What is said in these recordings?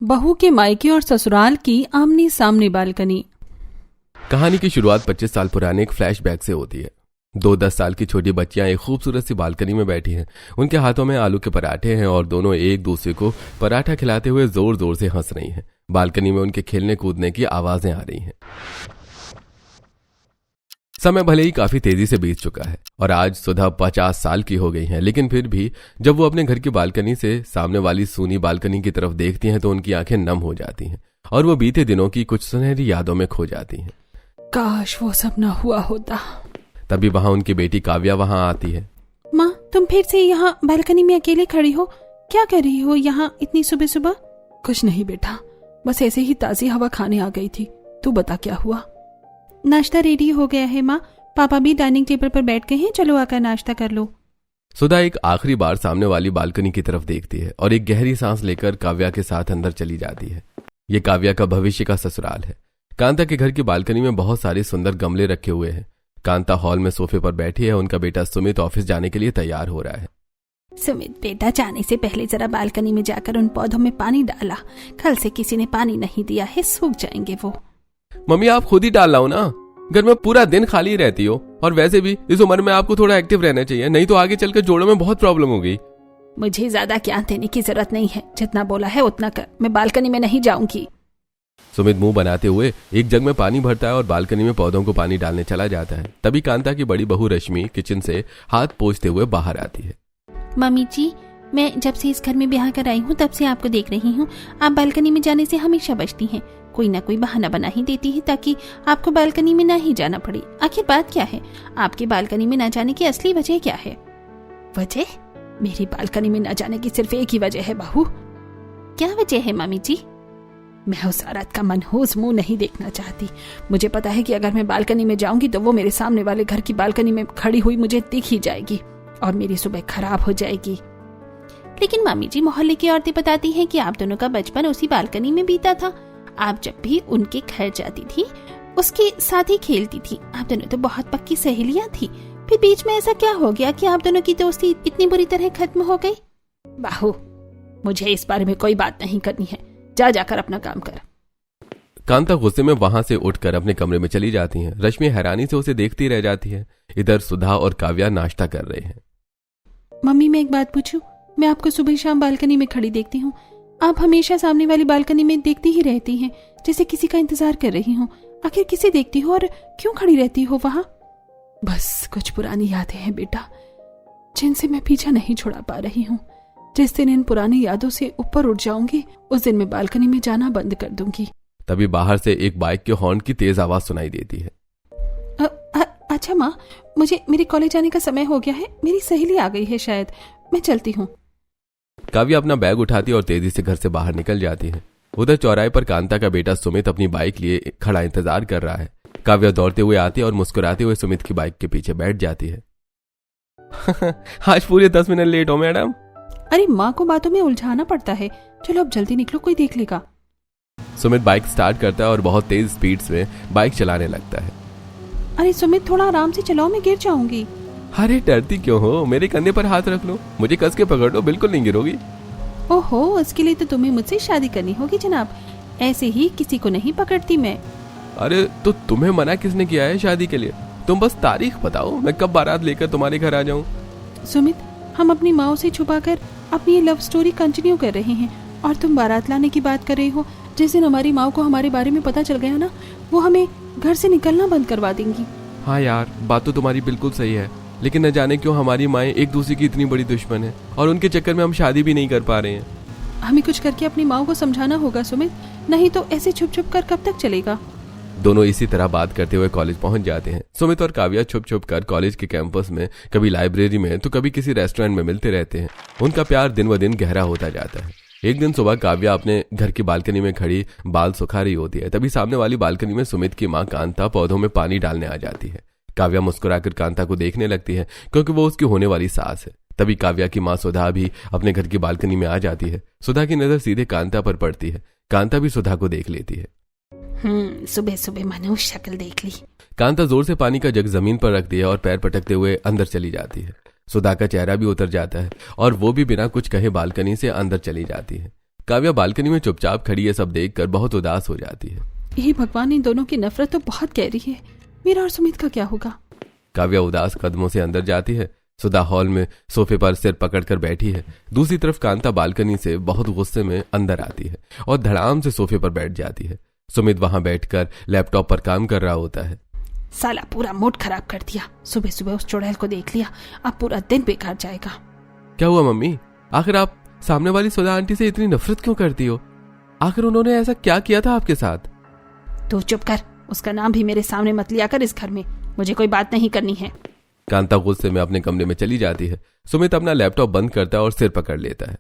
बहू के मायके और ससुराल की आमने सामने बालकनी। कहानी की शुरुआत 25 साल पुराने एक फ्लैशबैक से होती है। 2-10 साल की छोटी बच्चियां एक खूबसूरत सी बालकनी में बैठी हैं। उनके हाथों में आलू के पराठे हैं और दोनों एक दूसरे को पराठा खिलाते हुए जोर जोर से हंस रही हैं। बालकनी में उनके खेलने कूदने की आवाजें आ रही हैं। समय भले ही काफी तेजी से बीत चुका है और आज सुधा 50 साल की हो गई हैं, लेकिन फिर भी जब वो अपने घर की बालकनी से सामने वाली सूनी बालकनी की तरफ देखती हैं तो उनकी आंखें नम हो जाती हैं और वो बीते दिनों की कुछ सुनहरी यादों में खो जाती हैं। काश वो सब ना हुआ होता। तभी वहां उनकी बेटी काव्या वहां आती है। माँ, तुम फिर से यहाँ बालकनी में अकेले खड़ी हो? क्या कर रही हो यहाँ इतनी सुबह सुबह? कुछ नहीं बेटा, बस ऐसे ही ताजी हवा खाने आ गई थी। तू बता क्या हुआ? नाश्ता रेडी हो गया है माँ, पापा भी डाइनिंग टेबल पर बैठ गए हैं, चलो आकर नाश्ता कर लो। सुधा एक आखिरी बार सामने वाली बालकनी की तरफ देखती है और एक गहरी सांस लेकर काव्या के साथ अंदर चली जाती है। ये काव्या का भविष्य का ससुराल है। कांता के घर की बालकनी में बहुत सारे सुंदर गमले रखे हुए हैं। कांता हॉल में सोफे पर बैठी है। उनका बेटा सुमित ऑफिस जाने के लिए तैयार हो रहा है। सुमित बेटा, जाने से पहले जरा बालकनी में जाकर उन पौधों में पानी डाला। कल से किसी ने पानी नहीं दिया है, सूख जाएंगे वो। मम्मी, आप खुद ही डाल लाओ ना, घर में पूरा दिन खाली रहती हो और वैसे भी इस उम्र में आपको थोड़ा एक्टिव रहना चाहिए, नहीं तो आगे चलकर जोड़ों में बहुत प्रॉब्लम होगी। मुझे ज्यादा ज्ञान देने की जरूरत नहीं है, जितना बोला है उतना कर। मैं बालकनी में नहीं जाऊंगी। सुमित मुंह बनाते हुए एक जग में पानी भरता है और बालकनी में पौधों को पानी डालने चला जाता है। तभी कांता की बड़ी बहू रश्मि किचन से हाथ पोंछते हुए बाहर आती है। मम्मी जी, मैं जब से इस घर में ब्याह कर आई हूँ तब से आपको देख रही हूँ। आप बालकनी में जाने से हमेशा बचती हैं। कोई ना कोई बहाना बना ही देती है ताकि आपको बालकनी में ना ही जाना पड़े। आखिर बात क्या है? आपके बालकनी में ना जाने की असली वजह क्या है? वजह? मेरी बालकनी में ना जाने की सिर्फ एक ही वजह है बहू। क्या वजह है मम्मी जी? मैं उस औरत का मनहूस मुंह नहीं देखना चाहती। मुझे पता है कि अगर मैं बालकनी में जाऊंगी तो वो मेरे सामने वाले घर की बालकनी में खड़ी हुई मुझे दिख ही जाएगी और मेरी सुबह खराब हो जाएगी। लेकिन मामी जी, मोहल्ले की औरतें बताती हैं कि आप दोनों का बचपन उसी बालकनी में बीता था। आप जब भी उनके घर जाती थी उसके साथ ही खेलती थी। आप दोनों तो बहुत पक्की सहेलियां थी। फिर बीच में ऐसा क्या हो गया कि आप दोनों की दोस्ती इतनी बुरी तरह खत्म हो गई? बाहू, मुझे इस बारे में कोई बात नहीं करनी है। जा जाकर अपना काम कर। कांता गुस्से में वहां से उठकर अपने कमरे में चली जाती हैं। रश्मि हैरानी से उसे देखती रह जाती है। इधर सुधा और काव्या नाश्ता कर रहे हैं। मम्मी, मैं एक बात पूछूं? मैं आपको सुबह शाम बालकनी में खड़ी देखती हूँ। आप हमेशा सामने वाली बालकनी में देखती ही रहती हैं, जैसे किसी का इंतजार कर रही हूँ। आखिर किसे देखती हो और क्यों खड़ी रहती हो वहां? बस कुछ पुरानी यादें हैं बेटा, जिनसे मैं पीछा नहीं छुड़ा पा रही हूँ। जिस दिन इन पुरानी यादों से ऊपर उठ जाऊंगी उस दिन मैं बालकनी में जाना बंद कर दूंगी। तभी बाहर से एक बाइक के हॉर्न की तेज आवाज सुनाई देती है। अच्छा माँ, मुझे मेरे कॉलेज जाने का समय हो गया है। मेरी सहेली आ गई है शायद, मैं चलती हूँ। काव्या अपना बैग उठाती और तेजी से घर से बाहर निकल जाती है। उधर चौराहे पर कांता का बेटा सुमित अपनी बाइक लिए खड़ा इंतजार कर रहा है। काव्या दौड़ते हुए आती है और मुस्कुराते हुए सुमित की बाइक के पीछे बैठ जाती है। आज पूरे 10 मिनट लेट हो मैडम। अरे माँ को बातों में उलझाना पड़ता है। चलो अब जल्दी निकलो, कोई देख लेगा। सुमित बाइक स्टार्ट करता है और बहुत तेज स्पीड में बाइक चलाने लगता है। अरे सुमित, थोड़ा आराम से चलाओ, मैं गिर जाऊंगी। अरे डरती क्यों हो? मेरे कंधे पर हाथ रख लो, मुझे कस के पकड़ लो, बिल्कुल नहीं गिरोगी। ओहो, इसके लिए तो तुम्हें मुझसे शादी करनी होगी जनाब। ऐसे ही किसी को नहीं पकड़ती मैं। अरे तो तुम्हें मना किसने किया है शादी के लिए? तुम बस तारीख बताओ, मैं कब बारात लेकर तुम्हारे घर आ जाऊं। सुमित, हम अपनी माँ से छुपाकर अपनी ये लव स्टोरी कंटिन्यू कर रहे हैं और तुम बारात लाने की बात कर रहे हो। जिस दिन हमारी माँ को हमारे बारे में पता चल गया ना, वो हमें घर से निकलना बंद करवा देंगी। हाँ यार, बात तो तुम्हारी बिल्कुल सही है, लेकिन न जाने क्यों हमारी माएँ एक दूसरे की इतनी बड़ी दुश्मन है और उनके चक्कर में हम शादी भी नहीं कर पा रहे हैं। हमें कुछ करके अपनी माँ को समझाना होगा सुमित, नहीं तो ऐसे छुप छुप कर कब तक चलेगा। दोनों इसी तरह बात करते हुए कॉलेज पहुंच जाते हैं। सुमित और काव्या छुप छुप कर कॉलेज के कैंपस में, कभी लाइब्रेरी में तो कभी किसी रेस्टोरेंट में मिलते रहते हैं। उनका प्यार दिन ब दिन गहरा होता जाता है। एक दिन सुबह काव्या अपने घर की बालकनी में खड़ी बाल सुखा रही होती है। तभी सामने वाली बालकनी में सुमित की माँ कांता पौधों में पानी डालने आ जाती है। काव्या मुस्कुराकर कांता को देखने लगती है क्योंकि वो उसकी होने वाली सास है। तभी काव्या की माँ सुधा भी अपने घर की बालकनी में आ जाती है। सुधा की नजर सीधे कांता पर पड़ती है। कांता भी सुधा को देख लेती है। सुबह सुबह मनुष्य शक्ल देख ली। कांता जोर से पानी का जग जमीन पर रखती है और पैर पटकते हुए अंदर चली जाती है। सुधा का चेहरा भी उतर जाता है और वो भी बिना कुछ कहे बालकनी से अंदर चली जाती है। काव्या बालकनी में चुपचाप खड़ी है सब देखकर बहुत उदास हो जाती है। हे भगवान, इन दोनों की नफरत तो बहुत गहरी है। मेरा और सुमित का क्या होगा? काव्या उदास कदमों से अंदर जाती है। सुधा हॉल में सोफे पर सिर पकड़कर बैठी है। दूसरी तरफ कांता बालकनी से बहुत गुस्से में अंदर आती है और धड़ाम से सोफे पर बैठ जाती है। सुमित वहां बैठकर लैपटॉप पर काम कर रहा होता है। साला पूरा मूड खराब कर दिया। सुबह सुबह उस चुड़ैल को देख लिया, अब पूरा दिन बेकार जाएगा। क्या हुआ मम्मी? आखिर आप सामने वाली सुधा आंटी से इतनी नफरत क्यों करती हो? आखिर उन्होंने ऐसा क्या किया था आपके साथ? तू चुप कर, उसका नाम भी मेरे सामने मत लिया कर इस घर में। मुझे कोई बात नहीं करनी है। कांता गुस्से में अपने कमरे में चली जाती है। सुमित अपना लैपटॉप बंद करता है और सिर पकड़ लेता है।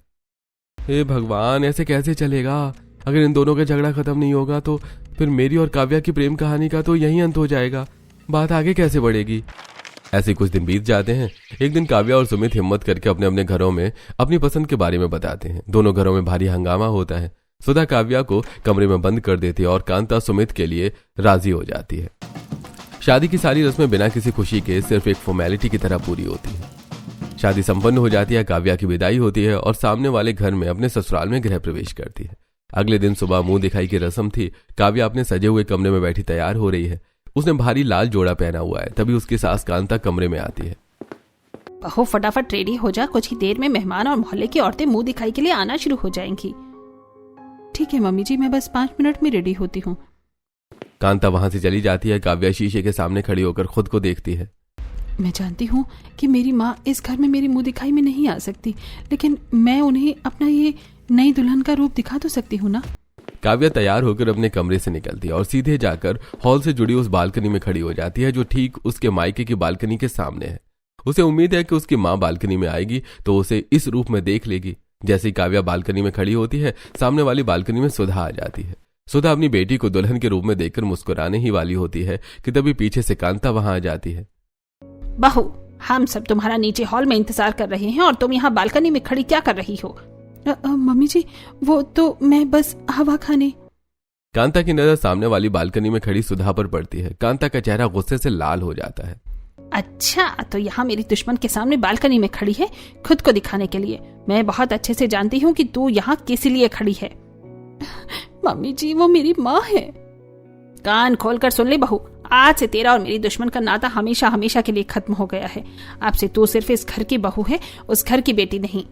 हे भगवान, ऐसे कैसे चलेगा? अगर इन दोनों का झगड़ा खत्म नहीं होगा तो फिर मेरी और काव्या की प्रेम कहानी का तो यही अंत हो जाएगा। बात आगे कैसे बढ़ेगी? ऐसे कुछ दिन बीत जाते हैं। एक दिन काव्या और सुमित हिम्मत करके अपने अपने घरों में अपनी पसंद के बारे में बताते हैं। दोनों घरों में भारी हंगामा होता है। सुधा काव्या को कमरे में बंद कर देती है और कांता सुमित के लिए राजी हो जाती है। शादी की सारी रस्में बिना किसी खुशी के सिर्फ एक फॉर्मेलिटी की तरह पूरी होती है। शादी संपन्न हो जाती है। काव्या की विदाई होती है और सामने वाले घर में अपने ससुराल में गृह प्रवेश करती है। अगले दिन सुबह मुंह दिखाई की रस्म थी। काव्या अपने सजे हुए कमरे में बैठी तैयार हो रही है। उसने भारी लाल जोड़ा पहना हुआ है। तभी उसकी सास कांता कमरे में आती है। बहू फटाफट रेडी हो जा, कुछ ही देर में मेहमान और मोहल्ले की औरतें मुंह दिखाई के लिए आना शुरू हो जाएंगी। ठीक है मम्मी जी, मैं बस 5 मिनट में रेडी होती हूँ। कांता वहां से चली जाती है। काव्या शीशे के सामने खड़ी होकर खुद को देखती है। मैं जानती हूँ कि मेरी माँ इस घर में मेरी मुंह दिखाई में नहीं आ सकती, लेकिन मैं उन्हें अपना ये नई दुल्हन का रूप दिखा तो सकती हूँ ना। काव्या तैयार होकर अपने कमरे से निकलती है और सीधे जाकर हॉल से जुड़ी उस बालकनी में खड़ी हो जाती है जो ठीक उसके मायके की बालकनी के सामने है। उसे उम्मीद है कि उसकी माँ बालकनी में आएगी तो उसे इस रूप में देख लेगी। जैसे ही काव्या बालकनी में खड़ी होती है, सामने वाली बालकनी में सुधा आ जाती है। सुधा अपनी बेटी को दुल्हन के रूप में देखकर मुस्कुराने ही वाली होती है कि तभी पीछे से कांता वहां आ जाती है। बहू, हम सब तुम्हारा नीचे हॉल में इंतजार कर रहे हैं और तुम यहाँ बालकनी में खड़ी क्या कर रही हो? मम्मी जी, वो तो मैं बस हवा खाने। कांता की नजर सामने वाली बालकनी में खड़ी सुधा पर पड़ती है। कांता का चेहरा गुस्से से लाल हो जाता है। अच्छा, तो यहाँ मेरी दुश्मन के सामने बालकनी में खड़ी है खुद को दिखाने के लिए। मैं बहुत अच्छे से जानती हूँ कि तू यहाँ किस लिए खड़ी है। मम्मी जी, वो मेरी माँ है। कान खोलकर सुन ले बहू, आज से तेरा और मेरी दुश्मन का नाता हमेशा हमेशा के लिए खत्म हो गया है। अब से तू सिर्फ इस घर की बहू है, उस घर की बेटी नहीं।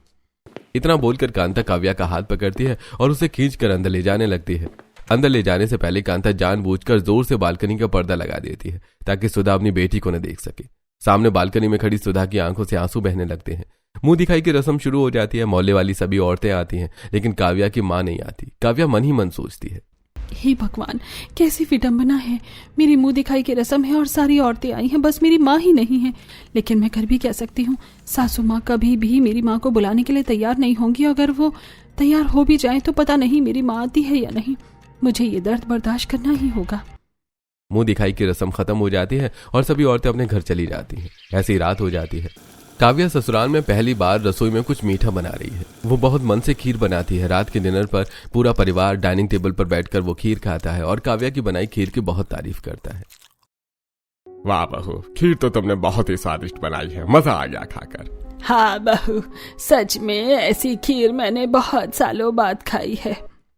इतना बोलकर कांता काव्या का हाथ पकड़ती है और उसे खींचकर अंदर ले जाने लगती है। अंदर ले जाने से पहले कांता जानबूझकर जोर से बालकनी का पर्दा लगा देती है ताकि सुधा अपनी बेटी को न देख सके। सामने बालकनी में खड़ी सुधा की आंखों से आंसू बहने लगते हैं। मुंह दिखाई की रस्म शुरू हो जाती है। मोहल्ले वाली सभी औरतें आती हैं, लेकिन काव्या की मां नहीं आती। काव्या मन ही मन सोचती है, हे भगवान, कैसी विडंबना है। मेरी मुंह दिखाई की रस्म है और सारी औरतें आई हैं, बस मेरी माँ ही नहीं है। लेकिन मैं कर भी कह सकती हूँ, सासू माँ कभी भी मेरी माँ को बुलाने के लिए तैयार नहीं होंगी। अगर वो तैयार हो भी जाए तो पता नहीं मेरी माँ आती है या नहीं। मुझे ये दर्द बर्दाश्त करना ही होगा। मुंह दिखाई की रस्म खत्म हो जाती है और सभी औरतें अपने घर चली जाती हैं। ऐसी रात हो जाती है। काव्या ससुराल में पहली बार रसोई में कुछ मीठा बना रही है। वो बहुत मन से खीर बनाती है। रात के डिनर पर पूरा परिवार डाइनिंग टेबल पर बैठकर वो खीर खाता है और काव्या की बनाई खीर की बहुत तारीफ करता है। वाह बहू, खीर तो तुमने बहुत ही स्वादिष्ट बनाई है, मजा आ गया खाकर। हाँ बहू, सच में ऐसी खीर मैंने बहुत सालों बाद खाई है।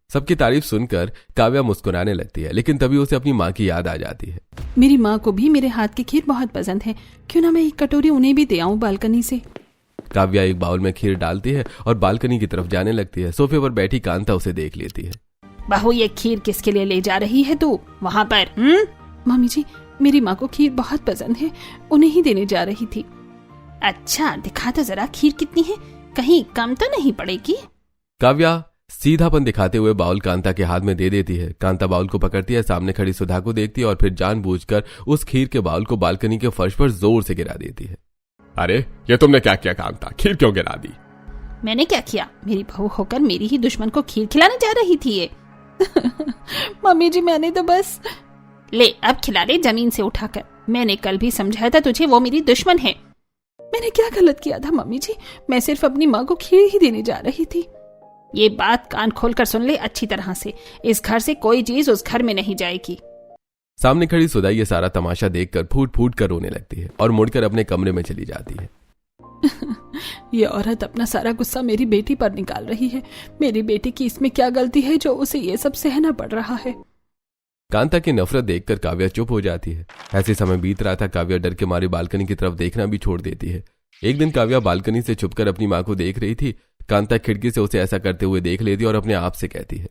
सबकी तारीफ सुनकर काव्या मुस्कुराने लगती है, लेकिन तभी उसे अपनी माँ की याद आ जाती है। मेरी माँ को भी मेरे हाथ की खीर बहुत पसंद है, क्यों ना मैं एक कटोरी उन्हें भी दे आऊं बालकनी से। काव्या एक बाउल में खीर डालती है और बालकनी की तरफ जाने लगती है। सोफे पर बैठी कांता उसे देख लेती है। बहू, ये खीर किसके लिए ले जा रही है तू वहाँ पर? मम्मी जी, मेरी माँ को खीर बहुत पसंद है, उन्हें ही देने जा रही थी। अच्छा, दिखा तो जरा खीर कितनी है, कहीं कम तो नहीं पड़ेगी। काव्या सीधापन दिखाते हुए बाउल कांता के हाथ में दे देती है। कांता बाउल को पकड़ती है, सामने खड़ी सुधा को देखती है और फिर जानबूझकर उस खीर के बाउल को बालकनी के फर्श पर जोर से गिरा देती है। अरे, ये तुमने क्या किया कांता? खीर क्यों गिरा दी? मैंने क्या किया? मेरी बहू होकर मेरी ही दुश्मन को खीर खिलाने जा रही थी ये। मम्मी जी, मैंने तो बस ले अब खिला दे जमीन से उठाकर। मैंने कल भी समझाया था तुझे, वो मेरी दुश्मन है। मैंने क्या गलत किया था मम्मी जी? मैं सिर्फ अपनी माँ को खीर ही देने जा रही थी। ये बात कान खोलकर सुन ले अच्छी तरह से। इस घर से कोई चीज उस घर में नहीं जाएगी। सामने खड़ी सुधा ये सारा तमाशा देखकर फूट फूट कर रोने लगती है और मुड़कर अपने कमरे में चली जाती है। ये औरत अपना सारा गुस्सा मेरी बेटी पर निकाल रही है। मेरी बेटी की इसमें क्या गलती है जो उसे ये सब सहना पड़ रहा है। कांता की नफरत देखकर काव्या चुप हो जाती है। ऐसे समय बीत रहा था, काव्या डर के मारे बालकनी की तरफ देखना भी छोड़ देती है। एक दिन काव्या बालकनी से छुपकर अपनी माँ को देख रही थी। कांता खिड़की से उसे ऐसा करते हुए देख लेती और अपने आप से कहती है,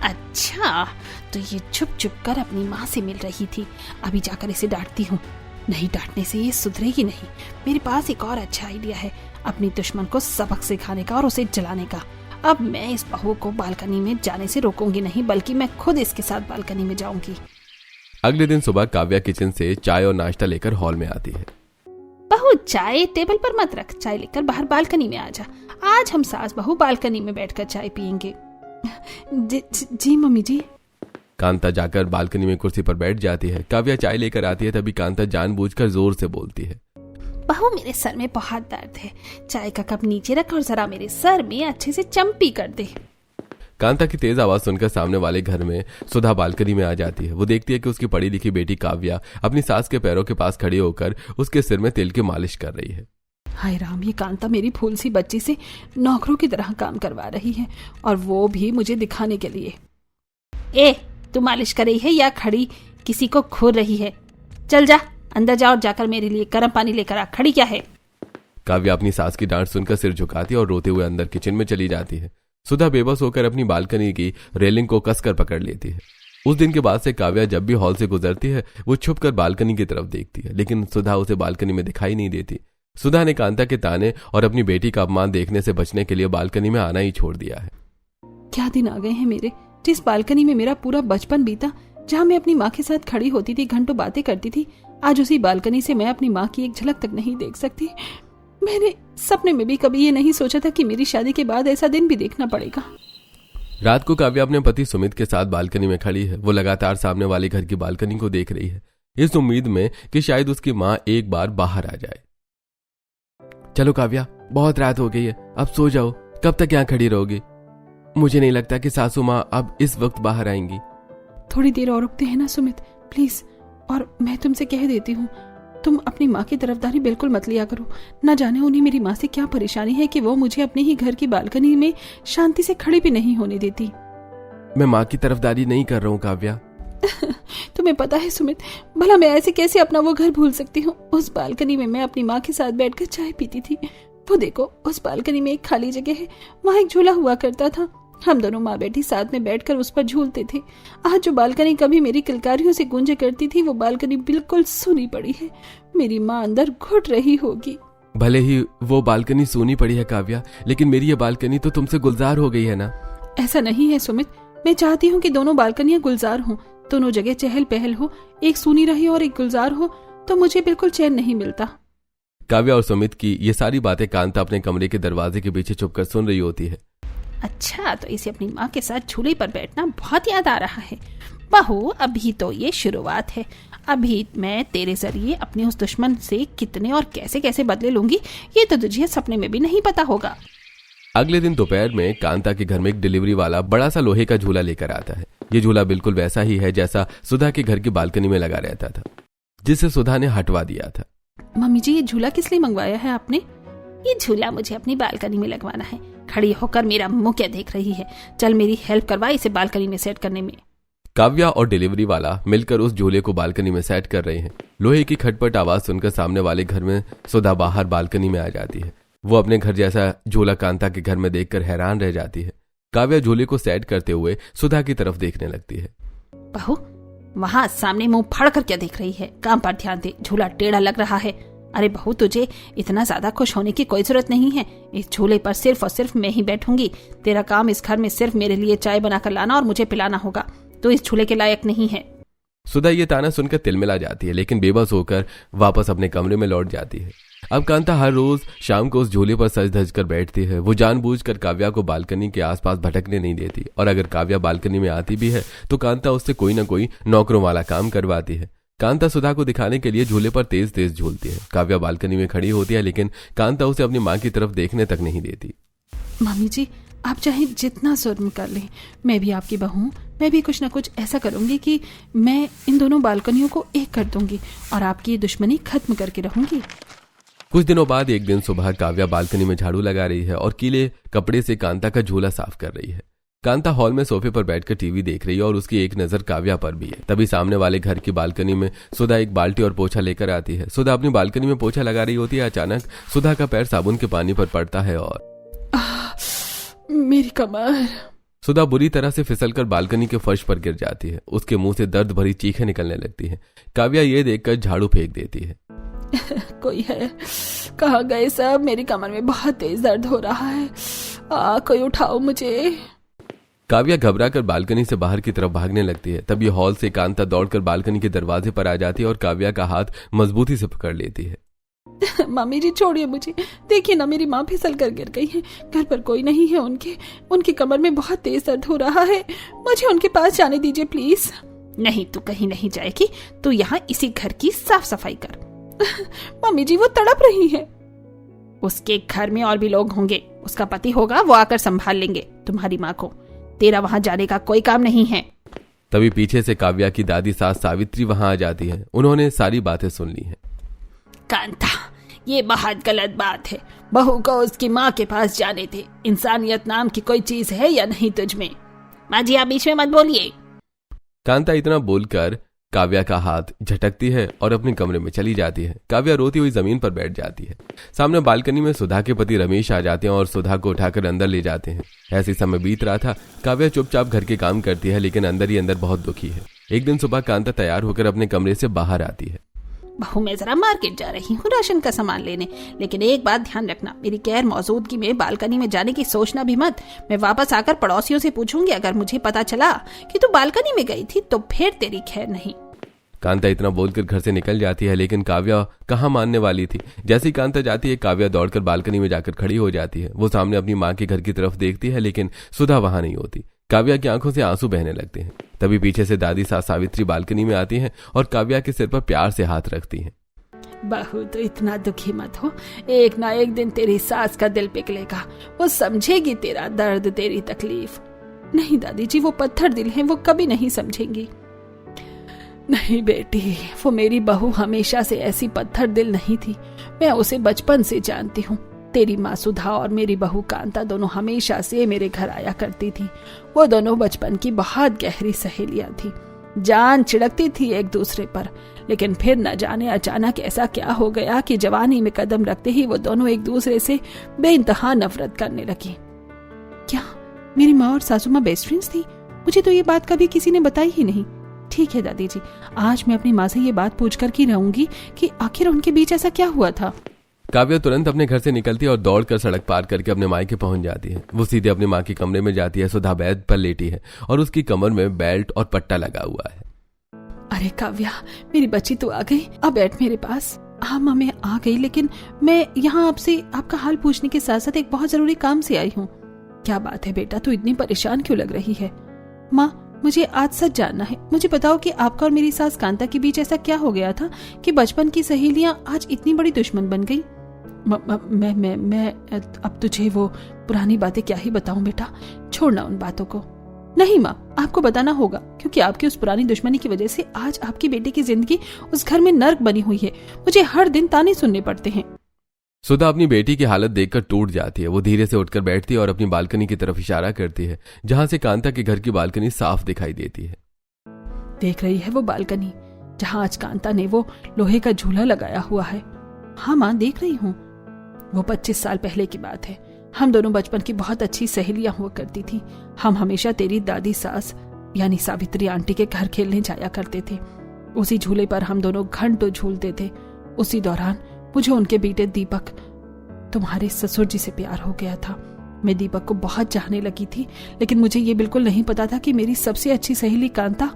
अच्छा, तो ये छुप छुप कर अपनी माँ से मिल रही थी। अभी जाकर इसे डांटती हूँ। नहीं डांटने से ये सुधरेगी नहीं। मेरे पास एक और अच्छा आइडिया है, अपनी दुश्मन को सबक सिखाने का और उसे जलाने का। अब मैं इस बहू को बालकनी में जाने से रोकूंगी नहीं, बल्कि मैं खुद इसके साथ बालकनी में जाऊंगी। अगले दिन सुबह काव्या किचन से चाय और नाश्ता लेकर हॉल में आती है। बहू, चाय टेबल पर मत रख, चाय लेकर बाहर बालकनी में आ जा। आज हम सास बहू बालकनी में बैठकर चाय पियेंगे। जी मम्मी जी। कांता जाकर बालकनी में कुर्सी पर बैठ जाती है। काव्या चाय लेकर आती है, तभी कांता जानबूझकर जोर से बोलती है, बहू, मेरे सर में बहुत दर्द है। चाय का कप नीचे रख और जरा मेरे सर में अच्छे से चंपी कर दे। कांता की तेज आवाज सुनकर सामने वाले घर में सुधा बालकनी में आ जाती है। वो देखती है कि उसकी पढ़ी लिखी बेटी काव्या अपनी सास के पैरों के पास खड़ी होकर उसके सिर में तेल की मालिश कर रही है। हाय राम, ये कांता मेरी फूल सी बच्ची से नौकरों की तरह काम करवा रही है, और वो भी मुझे दिखाने के लिए। ए, तू मालिश कर रही है या खड़ी किसी को घूर रही है? चल जा, अंदर जा और जाकर मेरे लिए गर्म पानी लेकर आ। खड़ी क्या है? काव्या अपनी सास की डांट सुनकर सिर झुकाती और रोते हुए अंदर किचन में चली जाती है। सुधा बेबस होकर अपनी बालकनी की रेलिंग को कसकर पकड़ लेती है। उस दिन के बाद से काव्या जब भी हॉल से गुजरती है वो छुपकर बालकनी की तरफ देखती है, लेकिन सुधा उसे बालकनी में दिखाई नहीं देती। सुधा ने कांता के ताने और अपनी बेटी का अपमान देखने से बचने के लिए बालकनी में आना ही छोड़ दिया है। क्या दिन आ गए हैं मेरे, जिस बालकनी में मेरा पूरा बचपन बीता, जहाँ मैं अपनी माँ के साथ खड़ी होती थी, घंटों बातें करती थी। आज उसी बालकनी से मैं अपनी माँ की एक झलक तक नहीं देख सकती। मैंने सपने में भी कभी ये नहीं सोचा था कि मेरी शादी के बाद ऐसा दिन भी देखना पड़ेगा। रात को काव्या अपने पति सुमित के साथ बालकनी में खड़ी है। वो लगातार सामने वाले घर की बालकनी को देख रही है, इस उम्मीद में कि शायद उसकी माँ एक बार बाहर आ जाए। चलो काव्या, बहुत रात हो गई है, अब सो जाओ। कब तक यहाँ खड़ी रहोगी? मुझे नहीं लगता कि सासू माँ अब इस वक्त बाहर आएंगी। थोड़ी देर और रुकते हैं ना सुमित, प्लीज। और मैं तुमसे कह देती हूँ, तुम अपनी माँ की तरफदारी बिल्कुल मत लिया करो। न जाने उन्हें मेरी माँ से क्या परेशानी है कि वो मुझे अपने ही घर की बालकनी में शांति से खड़ी भी नहीं होने देती। मैं माँ की तरफदारी नहीं कर रहा हूँ काव्या। तुम्हें पता है सुमित, भला मैं ऐसे कैसे अपना वो घर भूल सकती हूँ? उस बालकनी में मैं अपनी माँ के साथ बैठकर चाय पीती थी। वो देखो, उस बालकनी में एक खाली जगह है, वहाँ एक झूला हुआ करता था। हम दोनों माँ बेटी साथ में बैठकर उस पर झूलते थे। आज जो बालकनी कभी मेरी किलकारियों से गूंजा करती थी, वो बालकनी बिल्कुल सूनी पड़ी है। मेरी माँ अंदर घुट रही होगी। भले ही वो बालकनी सूनी पड़ी है काव्या, लेकिन मेरी ये बालकनी तो तुमसे गुलजार हो गई है ना। ऐसा नहीं है सुमित, मैं चाहती हूँ कि दोनों बालकनियां गुलजार हों, दोनों जगह चहल पहल हो। एक सूनी रही और एक गुलजार हो तो मुझे बिल्कुल चैन नहीं मिलता। काव्या और सुमित की ये सारी बातें कांता अपने कमरे के दरवाजे के पीछे छुपकर सुन रही होती है। अच्छा, तो इसे अपनी माँ के साथ झूले पर बैठना बहुत याद आ रहा है। बहू, अभी तो ये शुरुआत है। अभी मैं तेरे जरिए अपने उस दुश्मन से कितने और कैसे कैसे बदले लूंगी, ये तो तुझे सपने में भी नहीं पता होगा। अगले दिन दोपहर में कांता के घर में एक डिलीवरी वाला बड़ा सा लोहे का झूला लेकर आता है। ये झूला बिल्कुल वैसा ही है जैसा सुधा के घर की बालकनी में लगा रहता था, जिसे सुधा ने हटवा दिया था। मम्मी जी, ये झूला किस लिए मंगवाया है आपने? ये झूला मुझे अपनी बालकनी में लगवाना है। खड़ी होकर मेरा मुंह क्या देख रही है? चल मेरी हेल्प करवा इसे बालकनी में सेट करने में। काव्या और डिलीवरी वाला मिलकर उस झूले को बालकनी में सेट कर रहे हैं। लोहे की खटपट आवाज सुनकर सामने वाले घर में सुधा बाहर बालकनी में आ जाती है। वो अपने घर जैसा झूला कांता के घर में देखकर हैरान रह जाती है। काव्या झूले को सेट करते हुए सुधा की तरफ देखने लगती है। बहू, वहाँ सामने मुंह फाड़ कर क्या देख रही है? काम पर ध्यान दे, झूला टेढ़ा लग रहा है। अरे बहू, तुझे इतना ज्यादा खुश होने की कोई जरूरत नहीं है। इस झूले पर सिर्फ और सिर्फ मैं ही बैठूंगी। तेरा काम इस घर में सिर्फ मेरे लिए चाय बनाकर लाना और मुझे पिलाना होगा। तो इस झूले के लायक नहीं है। सुधा ये ताना सुनकर तिलमिला जाती है, लेकिन बेबस होकर वापस अपने कमरे में लौट जाती है। अब कांता हर रोज शाम को उस झूले पर सज धज कर बैठती है। वो जानबूझकर काव्या को बालकनी के आसपास भटकने नहीं देती, और अगर काव्या बालकनी में आती भी है तो कांता उससे कोई ना कोई नौकरों वाला काम करवाती है। कांता सुधा को दिखाने के लिए झूले पर तेज तेज झूलती है। काव्या बालकनी में खड़ी होती है, लेकिन कांता उसे अपनी माँ की तरफ देखने तक नहीं देती। मम्मी जी, आप चाहे जितना जुर्म कर लें, मैं भी आपकी बहू हूं। मैं भी कुछ ना कुछ ऐसा करूंगी कि मैं इन दोनों बालकनियों को एक कर दूंगी और आपकी ये दुश्मनी खत्म करके रहूंगी। कुछ दिनों बाद एक दिन सुबह काव्या बालकनी में झाड़ू लगा रही है और गीले कपड़े से कांता का झूला साफ कर रही है। कांता हॉल में सोफे पर बैठकर टीवी देख रही है और उसकी एक नजर काव्या पर भी है। तभी सामने वाले घर की बालकनी में सुधा एक बाल्टी और पोछा लेकर आती है। सुधा अपनी बालकनी में पोछा लगा रही होती है। अचानक सुधा का पैर साबुन के पानी पर पड़ता है और मेरी कमर। सुधा बुरी तरह से फिसलकर बालकनी के फर्श पर गिर जाती है। उसके मुंह से दर्द भरी चीखें निकलने लगती हैं। काव्या ये देखकर झाड़ू फेंक देती है। कोई है? कहाँ गए सब? मेरी कमर में बहुत तेज दर्द हो रहा है। कोई उठाओ मुझे। काव्या घबराकर बालकनी से बाहर की तरफ भागने लगती है। तभी हॉल से कांता दौड़कर बालकनी के दरवाजे पर आ जाती है और काव्या का हाथ मजबूती से पकड़ लेती है। मम्मी जी छोड़िए मुझे, देखिए ना मेरी माँ फिसल कर गिर गई है। घर पर कोई नहीं है, उनकी कमर में बहुत तेज दर्द हो रहा है। मुझे उनके पास जाने दीजिए प्लीज। नहीं, तू कहीं नहीं जाएगी, तू यहाँ इसी घर की साफ सफाई कर। मम्मी जी वो तड़प रही है। उसके घर में और भी लोग होंगे, उसका पति होगा, वो आकर संभाल लेंगे तुम्हारी माँ को। तेरा वहां जाने का कोई काम नहीं है। तभी पीछे से काव्या की दादी सास सावित्री वहां आ जाती है। उन्होंने सारी बातें सुन ली हैं। कांता, ये बहुत गलत बात है। बहू को उसकी माँ के पास जाने दे। इंसानियत नाम की कोई चीज है या नहीं तुझ में? माँ जी आप बीच में मत बोलिए। कांता इतना बोलकर काव्या का हाथ झटकती है और अपने कमरे में चली जाती है। काव्या रोती हुई जमीन पर बैठ जाती है। सामने बालकनी में सुधा के पति रमेश आ जाते हैं और सुधा को उठाकर अंदर ले जाते हैं। ऐसे समय बीत रहा था। काव्या चुपचाप घर के काम करती है, लेकिन अंदर ही अंदर बहुत दुखी है। एक दिन सुबह कांता तैयार होकर अपने कमरे से बाहर आती है। बहू मैं जरा मार्केट जा रही हूँ राशन का सामान लेने, लेकिन एक बात ध्यान रखना, मेरी गैर मौजूदगी में बालकनी में जाने की सोचना भी मत। मैं वापस आकर पड़ोसियों से पूछूंगी। अगर मुझे पता चला कि तू बालकनी में गई थी तो फिर तेरी खैर नहीं। कांता इतना बोलकर घर से निकल जाती है, लेकिन काव्या कहाँ मानने वाली थी। जैसे ही कांता जाती है, काव्या दौड़कर बालकनी में जाकर खड़ी हो जाती है। वो सामने अपनी माँ के घर की तरफ देखती है, लेकिन सुधा वहां नहीं होती। काव्या की आंखों से आंसू बहने लगते हैं। तभी पीछे से दादी सास सावित्री बालकनी में आती हैं और काव्या के सिर पर प्यार से हाथ रखती हैं। बहू तो इतना दुखी मत हो, एक ना एक दिन तेरी सास का दिल पिघलेगा। वो समझेगी तेरा दर्द, तेरी तकलीफ। नहीं दादी जी, वो पत्थर दिल है, वो कभी नहीं समझेंगी। नहीं बेटी, वो मेरी बहू हमेशा से ऐसी पत्थर दिल नहीं थी। मैं उसे बचपन से जानती हूँ। तेरी माँ सुधा और मेरी बहू कांता दोनों हमेशा से मेरे घर आया करती थी। वो दोनों बचपन की बहुत गहरी सहेलियां थी। जान छिड़कती थी एक दूसरे पर, लेकिन फिर न जाने अचानक ऐसा क्या हो गया कि जवानी में कदम रखते ही वो दोनों एक दूसरे से बेइंतहा नफरत करने लगी। क्या मेरी माँ और सासू माँ बेस्ट फ्रेंड्स थी? मुझे तो ये बात कभी किसी ने बताई ही नहीं। ठीक है दादी जी, आज मैं अपनी माँ से ये बात पूछ कर ही रहूंगी कि आखिर उनके बीच ऐसा क्या हुआ था। काव्या तुरंत अपने घर से निकलती है और दौड़कर सड़क पार करके अपने मायके पहुंच जाती है। वो सीधे अपने माँ के कमरे में जाती है। सुधा बेड पर लेटी है और उसकी कमर में बेल्ट और पट्टा लगा हुआ है। अरे काव्या, मेरी बच्ची तो आ गई, अब बैठ मेरे पास। हाँ माँ, मैं आ गई, लेकिन मैं यहाँ आपसे आपका हाल पूछने के साथ साथ एक बहुत जरूरी काम से आई हूँ। क्या बात है बेटा, तू इतनी परेशान क्यों लग रही है? माँ, मुझे आज सच जानना है। मुझे बताओ कि आपका और मेरी सास कांता के बीच ऐसा क्या हो गया था कि बचपन की सहेलियां आज इतनी बड़ी दुश्मन बन गई। मैं अब तुझे वो पुरानी बातें क्या ही बताऊं बेटा, छोड़ना उन बातों को। नहीं माँ, आपको बताना होगा, क्योंकि आपकी उस पुरानी दुश्मनी की वजह से आज आपकी बेटी की जिंदगी उस घर में नर्क बनी हुई है। मुझे हर दिन ताने सुनने पड़ते हैं। सुधा अपनी बेटी की हालत देखकर टूट जाती है। वो धीरे से उठकर बैठती है और अपनी बालकनी की तरफ इशारा करती है, जहां से कांता के घर की बालकनी साफ दिखाई देती है। देख रही है वो बालकनी जहां आज कांता ने वो लोहे का झूला लगाया हुआ है? हाँ माँ, देख रही हूँ। वो 25 साल पहले की बात है। हम दोनों बचपन की बहुत अच्छी सहेलियां हुआ करती थी। हम हमेशा तेरी दादी सास यानी सावित्री आंटी के घर खेलने जाया करते थे। उसी झूले पर हम दोनों घंटों झूलते थे। उसी दौरान मुझे उनके बेटे दीपक, तुम्हारे ससुर जी से प्यार हो गया था। मैं दीपक को बहुत चाहने लगी थी, लेकिन मुझे ये बिल्कुल नहीं पता था कि मेरी सबसे अच्छी सहेली कांता,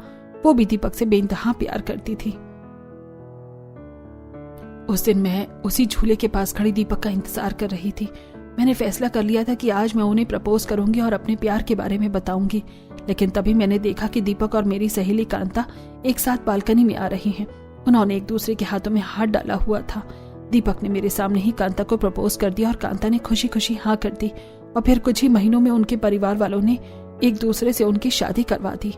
वो भी दीपक से बेइंतहा प्यार करती थी। उस दिन मैं उसी झूले के पास खड़ी दीपक का इंतजार कर रही थी। मैंने फैसला कर लिया था कि आज मैं उन्हें प्रपोज करूंगी और अपने प्यार के बारे में बताऊंगी, लेकिन तभी मैंने देखा कि दीपक और मेरी सहेली कांता एक साथ बालकनी में आ रही हैं। उन्होंने एक दूसरे के हाथों में हाथ डाला हुआ था। दीपक ने मेरे सामने ही कांता को प्रपोज कर दिया और कांता ने खुशी खुशी हाँ कर दी, और फिर कुछ ही महीनों में उनके परिवार वालों ने एक दूसरे से उनकी शादी करवा दी।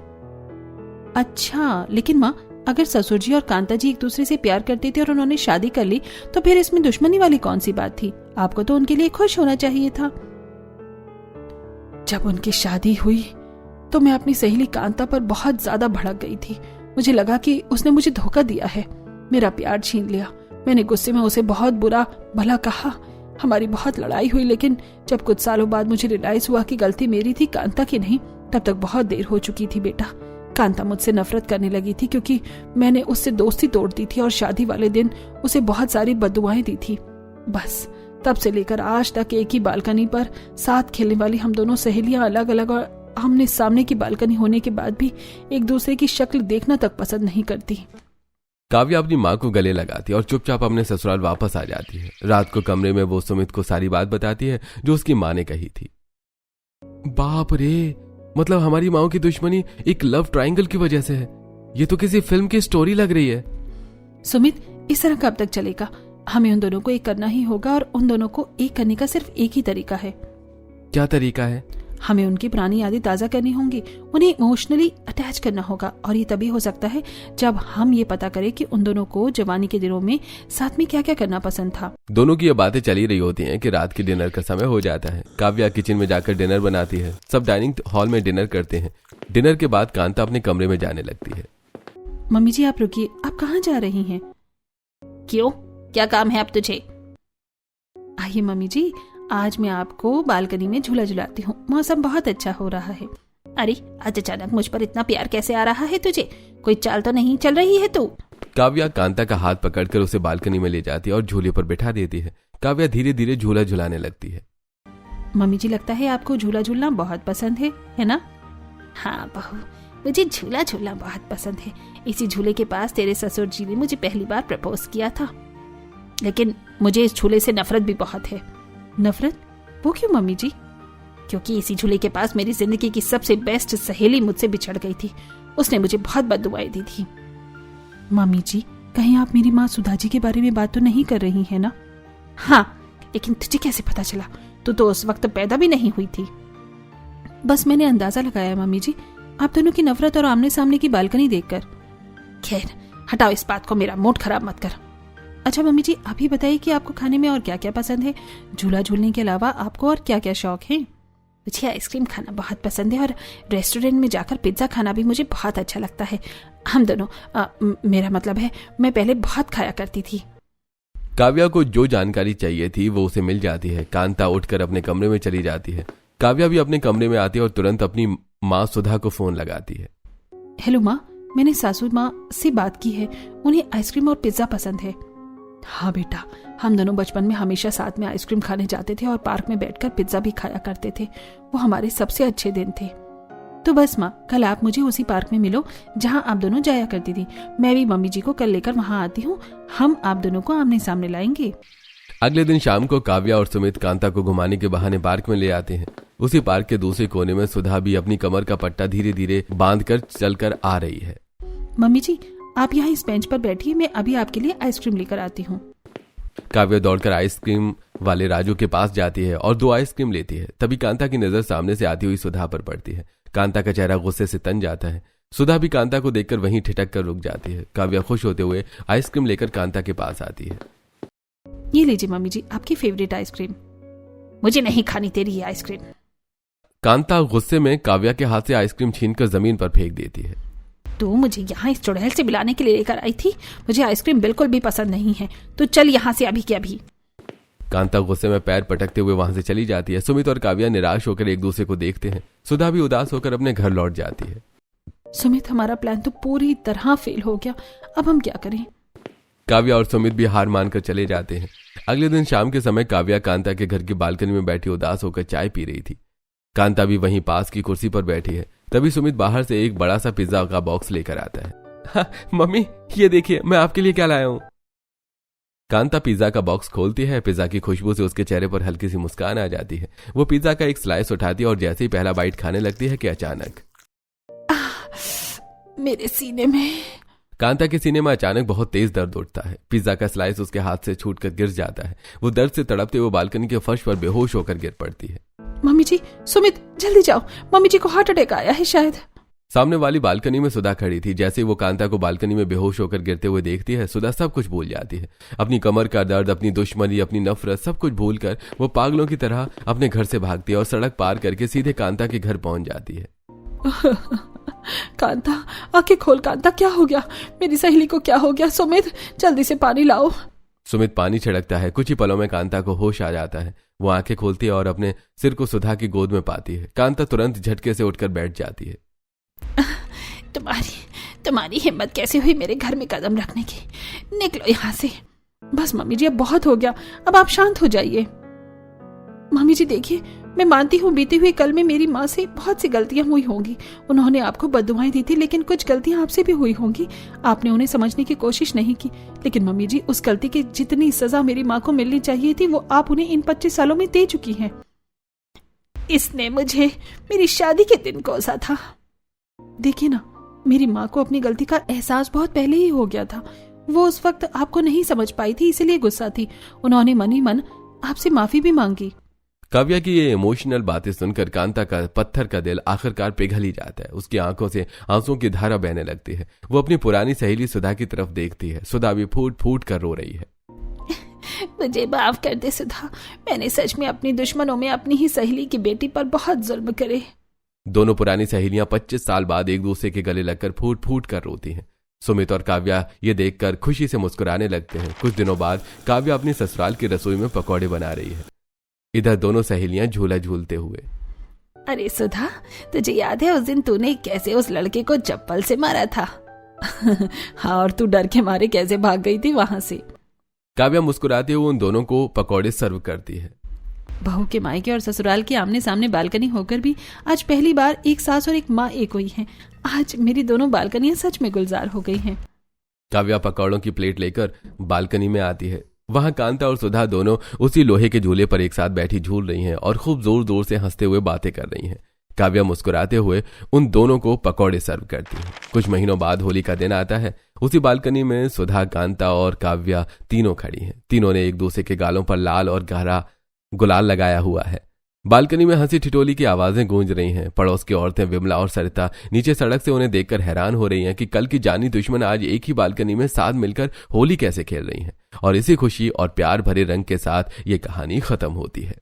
अच्छा, लेकिन माँ, अगर ससुर जी और कांता जी एक दूसरे से प्यार करते थे और उन्होंने शादी कर ली तो फिर इसमें दुश्मनी वाली कौन सी बात थी? आपको तो उनके लिए खुश होना चाहिए था। जब उनकी शादी हुई तो मैं अपनी सहेली कांता पर बहुत ज्यादा भड़क गई थी। मुझे लगा कि उसने मुझे धोखा दिया है, मेरा प्यार छीन लिया। मैंने गुस्से में उसे बहुत बुरा भला कहा। हमारी बहुत लड़ाई हुई, लेकिन जब कुछ सालों बाद मुझे रियलाइज हुआ कि गलती मेरी थी, कांता की नहीं, तब तक बहुत देर हो चुकी थी बेटा। कांता मुझसे नफरत करने लगी थी क्योंकि मैंने उससे दोस्ती तोड़ दी थी और शादी वाले दिन उसे बहुत सारी बद्दुआएं दी थी। बस तब से लेकर आज तक एक ही बालकनी पर साथ खेलने वाली हम दोनों सहेलियां अलग अलग और आमने सामने की बालकनी होने के बाद भी एक दूसरे की शक्ल देखना तक पसंद नहीं करती। काव्या अपनी माँ को गले लगाती है और चुपचाप अपने ससुराल वापस आ जाती है। रात को कमरे में वो सुमित को सारी बात बताती है जो उसकी माँ ने कही थी। बाप रे, मतलब हमारी माँ की दुश्मनी एक लव ट्रायंगल की वजह से है। ये तो किसी फिल्म की स्टोरी लग रही है। सुमित, इस तरह कब तक चलेगा? हमें उन दोनों को एक करना ही होगा और उन दोनों को एक करने का सिर्फ एक ही तरीका है। क्या तरीका है? हमें उनकी पुरानी यादें ताजा करनी होंगी, उन्हें इमोशनली अटैच करना होगा। और ये तभी हो सकता है जब हम ये पता करें कि उन दोनों को जवानी के दिनों में साथ में क्या क्या करना पसंद था। दोनों की ये बातें चली रही होती हैं कि रात की डिनर का समय हो जाता है। काव्या किचन में जाकर डिनर बनाती है। सब डाइनिंग हॉल में डिनर करते हैं। डिनर के बाद कांता अपने कमरे में जाने लगती है। मम्मी जी आप रुकिए, आप कहाँ जा रही हैं? क्यों, क्या काम है अब तुझे? आइए मम्मी जी, आज मैं आपको बालकनी में झूला झुलाती हूँ। मौसम बहुत अच्छा हो रहा है। अरे आज अचानक मुझ पर इतना प्यार कैसे आ रहा है तुझे? कोई चाल तो नहीं चल रही है तू? काव्या कांता का हाथ पकड़कर उसे बालकनी में ले जाती है और झूले पर बिठा देती है। काव्या धीरे धीरे झूला झुलाने लगती है। मम्मी जी लगता है आपको झूला झूलना बहुत पसंद है ना? हाँ बहू, मुझे झूला झूलना बहुत पसंद है। इसी झूले के पास तेरे ससुर जी ने मुझे पहली बार प्रपोज किया था, लेकिन मुझे इस झूले से नफरत भी बहुत है। नफरत? वो क्यों मम्मी जी? क्योंकि इसी झूले के पास मेरी जिंदगी की सबसे बेस्ट सहेली मुझसे बिछड़ गई थी। उसने मुझे बहुत बद्दुआएं दी थी। मम्मी जी, कहीं आप मेरी माँ सुधा जी के बारे में बात तो नहीं कर रही है ना? हाँ, लेकिन तुझे कैसे पता चला? तू तो उस वक्त पैदा भी नहीं हुई थी। बस मैंने अंदाजा लगाया मम्मी जी, आप दोनों की नफरत और आमने सामने की बालकनी देखकर। खैर हटाओ इस बात को, मेरा मूड खराब मत कर। अच्छा मम्मी जी, आप ही बताइए कि आपको खाने में और क्या क्या पसंद है? झूला झूलने के अलावा आपको और क्या क्या शौक है? मुझे आइसक्रीम खाना बहुत पसंद है और रेस्टोरेंट में जाकर पिज्जा खाना भी मुझे बहुत अच्छा लगता है। हम दोनों, मेरा मतलब है मैं पहले बहुत खाया करती थी। काव्या को जो जानकारी चाहिए थी वो उसे मिल जाती है। कांता उठकर अपने कमरे में चली जाती है। काव्या भी अपने कमरे में आती है और तुरंत अपनी माँ सुधा को फोन लगाती है। हेलो माँ, मैंने सासू माँ से बात की है, उन्हें आइसक्रीम और पिज्जा पसंद है। हाँ बेटा, हम दोनों बचपन में हमेशा साथ में आइसक्रीम खाने जाते थे और पार्क में बैठकर पिज्जा भी खाया करते थे। वो हमारे सबसे अच्छे दिन थे। तो बस माँ, कल आप मुझे उसी पार्क में मिलो जहाँ आप दोनों जाया करती थी। मैं भी मम्मी जी को कल लेकर वहाँ आती हूँ। हम आप दोनों को आमने सामने लाएंगे। अगले दिन शाम को काव्या और सुमित कांता को घुमाने के बहाने पार्क में ले आते हैं। उसी पार्क के दूसरे कोने में सुधा भी अपनी कमर का पट्टा धीरे धीरे बांधकर चलकर आ रही है। मम्मी जी, आप यहाँ इस बेंच पर बैठिए, मैं अभी आपके लिए आइसक्रीम लेकर आती हूँ। काव्या दौड़कर आइसक्रीम वाले राजू के पास जाती है और 2 आइसक्रीम लेती है। तभी कांता की नजर सामने से आती हुई सुधा पर पड़ती है। कांता का चेहरा गुस्से से तन जाता है। सुधा भी कांता को देखकर वहीं ठिठक कर रुक जाती है। काव्या खुश होते हुए आइसक्रीम लेकर कांता के पास आती है। ये लीजिए मम्मी जी, आपकी फेवरेट आइसक्रीम। मुझे नहीं खानी तेरी ये आइसक्रीम। कांता गुस्से में काव्या के हाथ से आइसक्रीम छीनकर जमीन पर फेंक देती है। तू मुझे यहाँ इस चुड़ैल से मिलाने के लिए लेकर आई थी? मुझे आइसक्रीम बिल्कुल भी पसंद नहीं है। तो चल यहाँ से अभी के अभी। कांता गुस्से में पैर पटकते हुए वहां से चली जाती है। सुमित और काव्या निराश होकर एक दूसरे को देखते हैं। सुधा भी उदास होकर अपने घर लौट जाती है। सुमित, हमारा प्लान तो पूरी तरह फेल हो गया, अब हम क्या करें? काव्या और सुमित भी हार मानकर चले जाते हैं। अगले दिन शाम के समय काव्या कांता के घर की बालकनी में बैठी उदास होकर चाय पी रही थी। कांता भी वहीं पास की कुर्सी पर बैठी है। तभी सुमित बाहर से एक बड़ा सा पिज्जा का बॉक्स लेकर आता है। हाँ, मम्मी ये देखिए मैं आपके लिए क्या लाया हूँ। कांता पिज्जा का बॉक्स खोलती है। पिज्जा की खुशबू से उसके चेहरे पर हल्की सी मुस्कान आ जाती है। वो पिज्जा का एक स्लाइस उठाती है और जैसे ही पहला बाइट खाने लगती है कि अचानक मेरे सीने में। कांता के सीने में अचानक बहुत तेज दर्द उठता है। पिज्जा का स्लाइस उसके हाथ से छूटकर गिर जाता है। वो दर्द से तड़पते हुए बालकनी के फर्श पर बेहोश होकर गिर पड़ती है। मम्मी जी, सुमित जल्दी जाओ, मम्मी जी को हार्ट अटैक आया है शायद। सामने वाली बालकनी में सुधा खड़ी थी। जैसे ही वो कांता को बालकनी में बेहोश होकर गिरते हुए देखती है, सुधा सब कुछ भूल जाती है। अपनी कमर का दर्द, अपनी दुश्मनी, अपनी नफरत, सब कुछ भूलकर वो पागलों की तरह अपने घर से भागती है और सड़क पार करके सीधे कांता के घर पहुंच जाती है। कांता, आंखें खोल कांता, क्या हो गया? मेरी सहेली को क्या हो गया? सुमित, जल्दी से पानी लाओ। सुमित पानी छिड़कता है। कुछ ही पलों में कांता को होश आ जाता है। वो आंखें खोलती है और अपने सिर को सुधा की गोद में पाती है। कांता तुरंत झटके से उठकर बैठ जाती है। तुम्हारी हिम्मत कैसे हुई मेरे घर में कदम रखने की? निकलो यहाँ से। बस मम्मी जी, अब बहुत हो गया, अब आप शांत हो जाइए। मम्मी जी देखिए, मैं मानती हूँ बीते हुए कल में मेरी माँ से बहुत सी गलतियां हुई होंगी। उन्होंने आपको बद्दुआएं दी थी, लेकिन कुछ गलतियां आपसे भी हुई होंगी। आपने उन्हें समझने की कोशिश नहीं की। लेकिन मम्मी जी, उस गलती की जितनी सजा मेरी माँ को मिलनी चाहिए थी, वो आप उन्हें इन 25 सालों में दे चुकी हैं। इसने मुझे मेरी शादी के दिन कोसा था। देखिए ना, मेरी माँ को अपनी गलती का एहसास बहुत पहले ही हो गया था। वो उस वक्त आपको नहीं समझ पाई थी, इसीलिए गुस्सा थी। उन्होंने मन ही मन आपसे माफी भी मांगी। काव्या की ये इमोशनल बातें सुनकर कांता का पत्थर का दिल आखिरकार पिघल ही जाता है। उसकी आंखों से आंसुओं की धारा बहने लगती है। वो अपनी पुरानी सहेली सुधा की तरफ देखती है। सुधा भी फूट फूट कर रो रही है। मुझे माफ कर दे सुधा, मैंने सच में अपनी दुश्मनों में अपनी ही सहेली की बेटी पर बहुत जुल्म करे। दोनों पुरानी सहेलियां 25 साल बाद एक दूसरे के गले लगकर फूट फूट कर रोती हैं। सुमित और काव्या ये देखकर खुशी से मुस्कुराने लगते हैं। कुछ दिनों बाद काव्या अपनी ससुराल की रसोई में पकौड़े बना रही है। इधर दोनों सहेलियां झूला झूलते हुए। अरे सुधा, तुझे याद है उस दिन तूने कैसे उस लड़के को चप्पल से मारा था? हाँ, और तू डर के मारे कैसे भाग गई थी वहां से। काव्या मुस्कुराते हुए उन दोनों को पकौड़े सर्व करती है। बहू के मायके और ससुराल के आमने सामने बालकनी होकर भी आज पहली बार एक सास और एक माँ एक हुई हैं। आज मेरी दोनों बालकनियां सच में गुलजार हो गई हैं। काव्या पकौड़ों की प्लेट लेकर बालकनी में आती है। वहां कांता और सुधा दोनों उसी लोहे के झूले पर एक साथ बैठी झूल रही हैं और खूब जोर जोर से हंसते हुए बातें कर रही हैं। काव्या मुस्कुराते हुए उन दोनों को पकौड़े सर्व करती है। कुछ महीनों बाद होली का दिन आता है। उसी बालकनी में सुधा, कांता और काव्या तीनों खड़ी हैं। तीनों ने एक दूसरे के गालों पर लाल और गहरा गुलाल लगाया हुआ है। बालकनी में हंसी ठिठोली की आवाजें गूंज रही हैं। पड़ोस की औरतें विमला और सरिता नीचे सड़क से उन्हें देखकर हैरान हो रही हैं कि कल की जानी दुश्मन आज एक ही बालकनी में साथ मिलकर होली कैसे खेल रही हैं। और इसी खुशी और प्यार भरे रंग के साथ ये कहानी खत्म होती है।